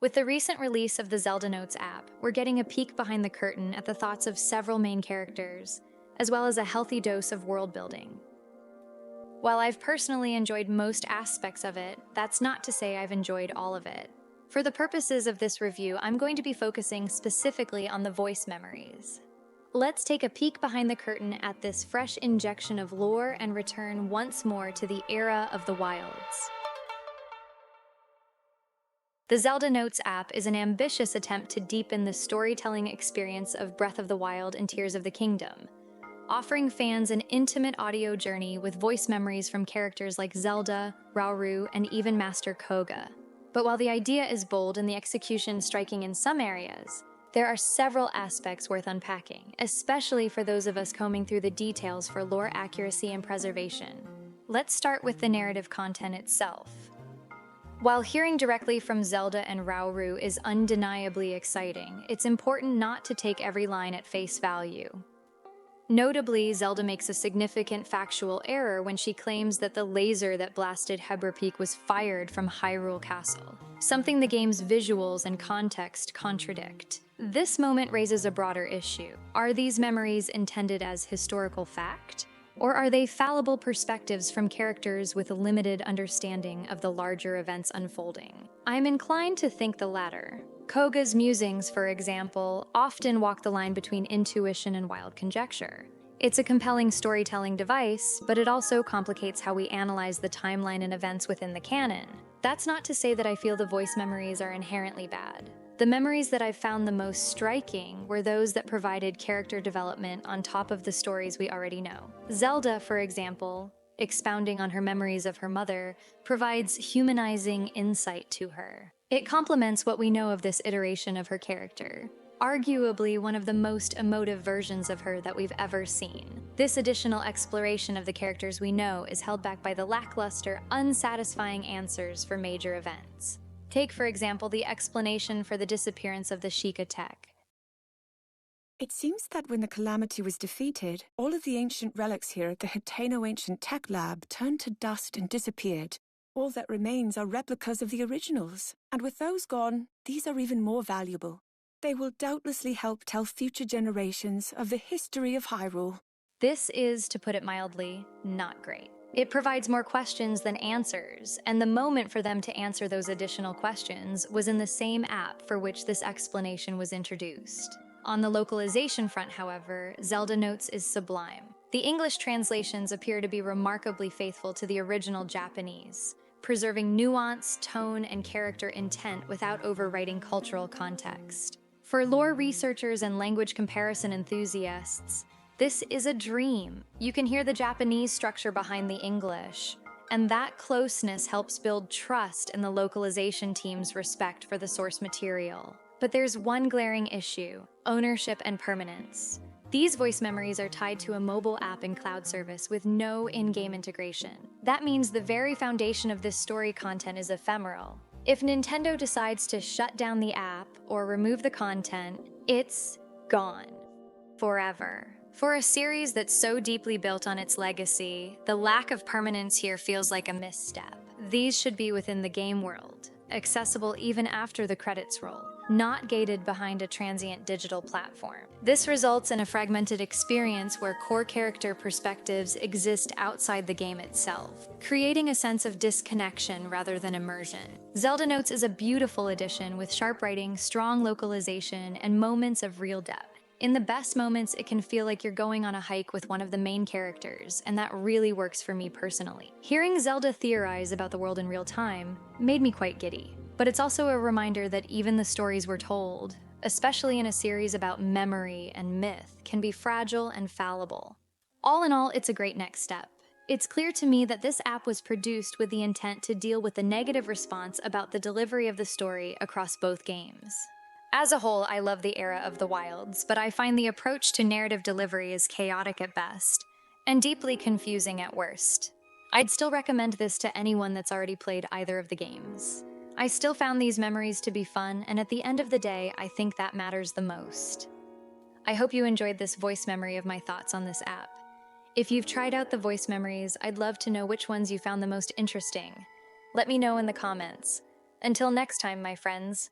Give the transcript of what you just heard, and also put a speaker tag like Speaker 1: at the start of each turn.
Speaker 1: With the recent release of the Zelda Notes app, we're getting a peek behind the curtain at the thoughts of several main characters, as well as a healthy dose of world building. While I've personally enjoyed most aspects of it, that's not to say I've enjoyed all of it. For the purposes of this review, I'm going to be focusing specifically on the voice memories. Let's take a peek behind the curtain at this fresh injection of lore and return once more to the era of the wilds. The Zelda Notes app is an ambitious attempt to deepen the storytelling experience of Breath of the Wild and Tears of the Kingdom, offering fans an intimate audio journey with voice memories from characters like Zelda, Rauru, and even Master Koga. But while the idea is bold and the execution striking in some areas, there are several aspects worth unpacking, especially for those of us combing through the details for lore accuracy and preservation. Let's start with the narrative content itself. While hearing directly from Zelda and Rauru is undeniably exciting, it's important not to take every line at face value. Notably, Zelda makes a significant factual error when she claims that the laser that blasted Heber Peak was fired from Hyrule Castle, something the game's visuals and context contradict. This moment raises a broader issue. Are these memories intended as historical fact? Or are they fallible perspectives from characters with a limited understanding of the larger events unfolding? I'm inclined to think the latter. Koga's musings, for example, often walk the line between intuition and wild conjecture. It's a compelling storytelling device, but it also complicates how we analyze the timeline and events within the canon. That's not to say that I feel the voice memories are inherently bad. The memories that I've found the most striking were those that provided character development on top of the stories we already know. Zelda, for example, expounding on her memories of her mother, provides humanizing insight to her. It complements what we know of this iteration of her character, arguably one of the most emotive versions of her that we've ever seen. This additional exploration of the characters we know is held back by the lackluster, unsatisfying answers for major events. Take, for example, the explanation for the disappearance of the Sheikah tech.
Speaker 2: It seems that when the Calamity was defeated, all of the ancient relics here at the Hateno Ancient Tech Lab turned to dust and disappeared. All that remains are replicas of the originals, and with those gone, these are even more valuable. They will doubtlessly help tell future generations of the history of Hyrule.
Speaker 1: This is, to put it mildly, not great. It provides more questions than answers, and the moment for them to answer those additional questions was in the same app for which this explanation was introduced. On the localization front, however, Zelda Notes is sublime. The English translations appear to be remarkably faithful to the original Japanese, preserving nuance, tone, and character intent without overwriting cultural context. For lore researchers and language comparison enthusiasts, this is a dream. You can hear the Japanese structure behind the English, and that closeness helps build trust in the localization team's respect for the source material. But there's one glaring issue: ownership and permanence. These voice memories are tied to a mobile app and cloud service with no in-game integration. That means the very foundation of this story content is ephemeral. If Nintendo decides to shut down the app or remove the content, it's gone. Forever. For a series that's so deeply built on its legacy, the lack of permanence here feels like a misstep. These should be within the game world, accessible even after the credits roll, not gated behind a transient digital platform. This results in a fragmented experience where core character perspectives exist outside the game itself, creating a sense of disconnection rather than immersion. Zelda Notes is a beautiful addition with sharp writing, strong localization, and moments of real depth. In the best moments, it can feel like you're going on a hike with one of the main characters, and that really works for me personally. Hearing Zelda theorize about the world in real time made me quite giddy. But it's also a reminder that even the stories we're told, especially in a series about memory and myth, can be fragile and fallible. All in all, it's a great next step. It's clear to me that this app was produced with the intent to deal with the negative response about the delivery of the story across both games. As a whole, I love the era of the wilds, but I find the approach to narrative delivery is chaotic at best, and deeply confusing at worst. I'd still recommend this to anyone that's already played either of the games. I still found these memories to be fun, and at the end of the day, I think that matters the most. I hope you enjoyed this voice memory of my thoughts on this app. If you've tried out the voice memories, I'd love to know which ones you found the most interesting. Let me know in the comments. Until next time, my friends.